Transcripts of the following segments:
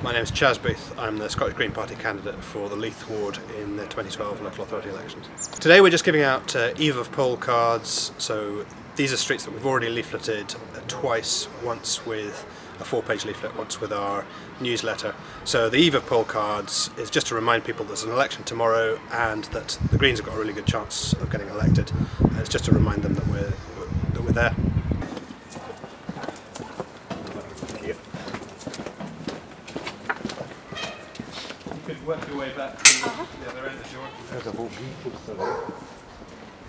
My name is Chaz Booth. I'm the Scottish Green Party candidate for the Leith ward in the 2012 local authority elections. Today we're just giving out eve of poll cards. So these are streets that we've already leafleted twice, once with a 4-page leaflet, once with our newsletter. So the eve of poll cards is just to remind people there's an election tomorrow and that the Greens have got a really good chance of getting elected. It's just to remind them that we're there. You could work your way back to the other end if you want.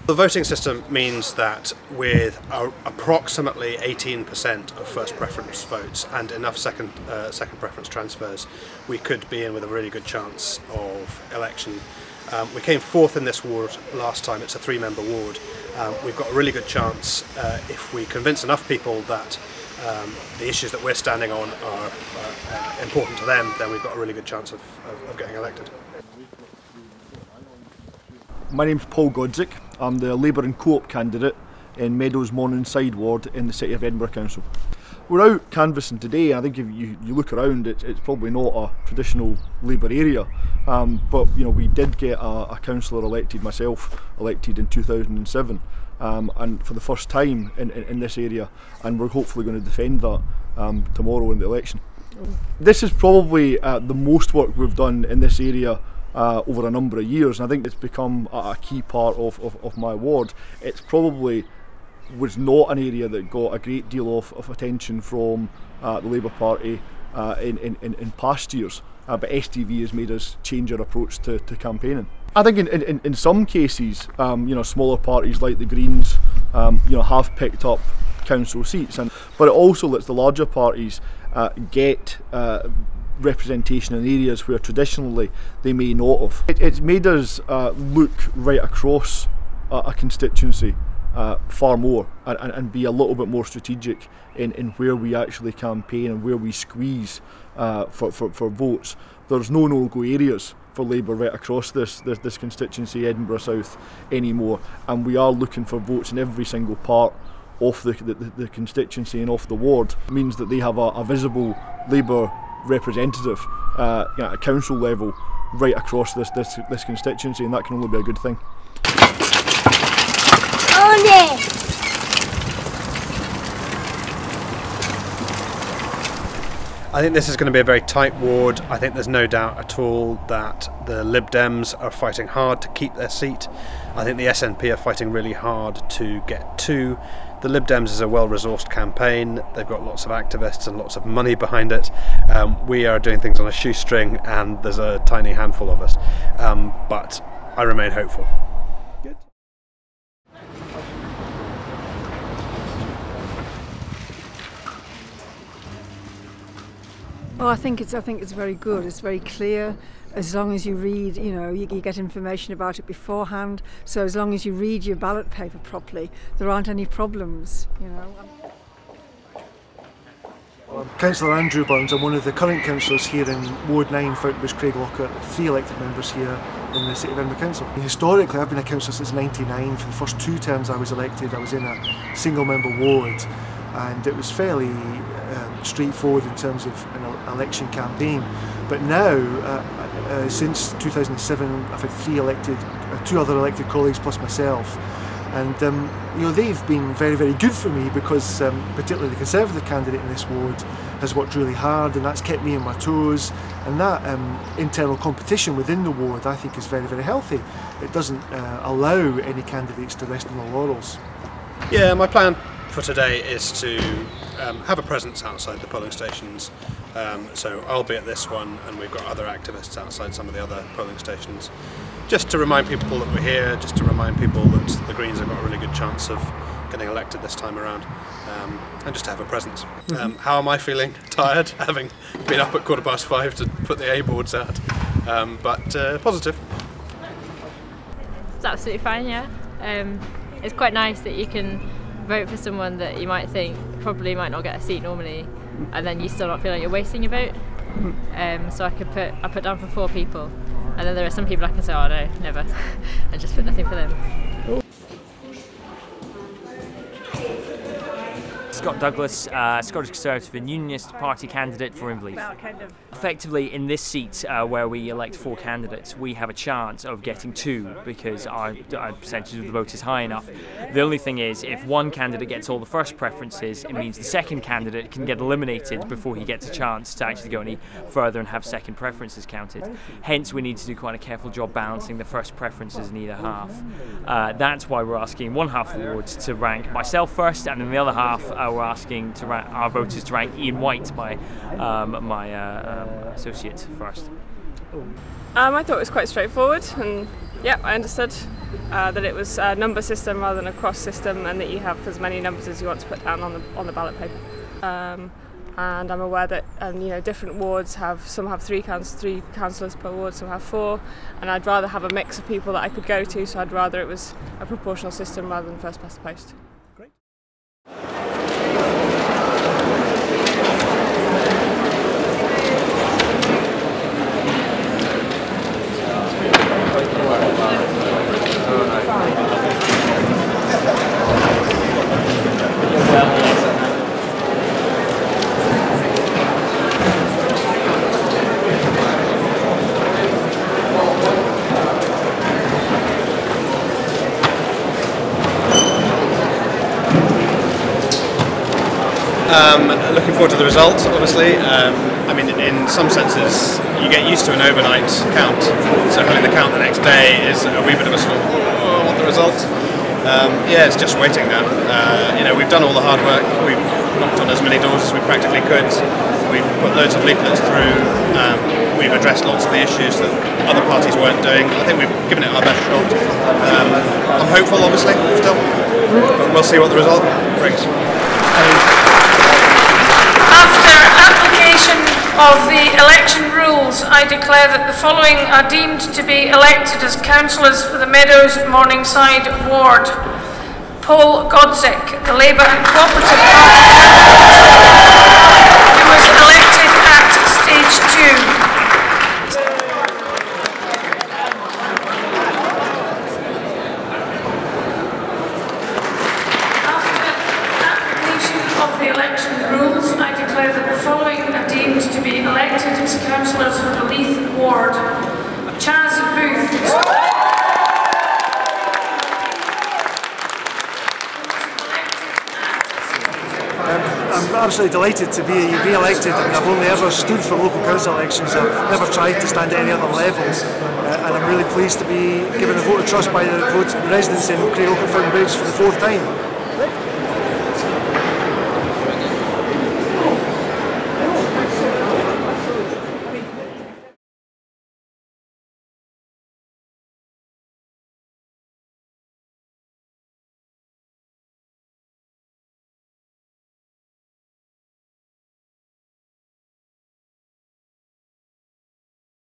The voting system means that with approximately 18% of first preference votes and enough second preference transfers, we could be in with a really good chance of election. We came fourth in this ward last time. It's a 3-member ward. We've got a really good chance if we convince enough people that the issues that we're standing on are important to them, then we've got a really good chance of getting elected. My name's Paul Godzik. I'm the Labour and Co-op candidate in Meadows Morningside ward in the City of Edinburgh Council. We're out canvassing today, and I think if you look around, it's probably not a traditional Labour area, but you know, we did get a councillor elected, myself elected in 2007, and for the first time in this area, and we're hopefully going to defend that tomorrow in the election. This is probably the most work we've done in this area over a number of years, and I think it's become a key part of my ward. It's probably was not an area that got a great deal of attention from the Labour Party in past years, but STV has made us change our approach to campaigning. I think in some cases, you know, smaller parties like the Greens, you know, have picked up council seats, but it also lets the larger parties get representation in areas where traditionally they may not have. It's made us look right across a constituency far more and be a little bit more strategic in where we actually campaign and where we squeeze for votes. There's no-go areas for Labour right across this constituency, Edinburgh South, anymore, and we are looking for votes in every single part of the constituency and of the ward. It means that they have a visible Labour representative at council level right across this constituency, and that can only be a good thing. I think this is going to be a very tight ward. I think there's no doubt at all that the Lib Dems are fighting hard to keep their seat. I think the SNP are fighting really hard to get 2. The Lib Dems is a well-resourced campaign. They've got lots of activists and lots of money behind it. We are doing things on a shoestring, and there's a tiny handful of us. But I remain hopeful. Good. Well, I think it's very good. It's very clear. As long as you read, you know, you get information about it beforehand. So as long as you read your ballot paper properly, there aren't any problems, you know. Well, I'm Councillor Andrew Burns. I'm one of the current councillors here in Ward 9, Fountainbush, Craiglockhart, 3 elected members here in the City of Edinburgh Council. Historically, I've been a councillor since '99. For the first 2 terms I was elected, I was in a single-member ward, and it was fairly straightforward in terms of an election campaign. But now, since 2007, I've had 2 other elected colleagues plus myself, and you know, they've been very, very good for me because particularly the Conservative candidate in this ward has worked really hard, and that's kept me on my toes, and that internal competition within the ward I think is very, very healthy. It doesn't allow any candidates to rest on their laurels. Yeah, my plan for today is to have a presence outside the polling stations. So I'll be at this one, and we've got other activists outside some of the other polling stations, just to remind people that we're here, just to remind people that the Greens have got a really good chance of getting elected this time around, and just to have a presence. How am I feeling? Tired, having been up at 5:15 to put the A boards out, but positive. It's absolutely fine, yeah. It's quite nice that you can vote for someone that you might think probably might not get a seat normally, and then you still not feel like you're wasting your vote. So I put down for 4 people, and then there are some people I can say, oh no, never, and just put nothing for them. Scott Douglas, Scottish Conservative and Unionist Party candidate for Inverleith. Effectively, in this seat where we elect 4 candidates, we have a chance of getting 2 because our percentage of the vote is high enough. The only thing is, if one candidate gets all the first preferences, it means the second candidate can get eliminated before he gets a chance to actually go any further and have second preferences counted. Hence, we need to do quite a careful job balancing the first preferences in either half. That's why we're asking one half of the wards to rank myself first, and in the other half we're asking to rank our voters to rank Ian White, my associate, first. I thought it was quite straightforward, and yeah, I understood that it was a number system rather than a cross system, and that you have as many numbers as you want to put down on the ballot paper. And I'm aware that different wards some have 3 councillors per ward, some have 4, and I'd rather have a mix of people that I could go to, so I'd rather it was a proportional system rather than first past the post. Great. Looking forward to the result, obviously. I mean, in some senses, you get used to an overnight count, so having the count the next day is a wee bit of a sort of, oh, I want the result. Yeah, it's just waiting now. We've done all the hard work, we've knocked on as many doors as we practically could, we've put loads of leaflets through, we've addressed lots of the issues that other parties weren't doing. I think we've given it our best shot. I'm hopeful, obviously, still, but we'll see what the result brings. After application of the election rules, I declare that the following are deemed to be elected as councillors for the Meadows Morningside ward. Paul Godzik, the Labour and Cooperative Party who was elected at stage 2. To be elected as councillors for the Leith ward. Chaz Booth. I'm absolutely delighted to be re-elected. I mean, I've only ever stood for local council elections. I've never tried to stand at any other level, and I'm really pleased to be given a vote of trust by the residents in Craig Fountain Bridge for the 4th time.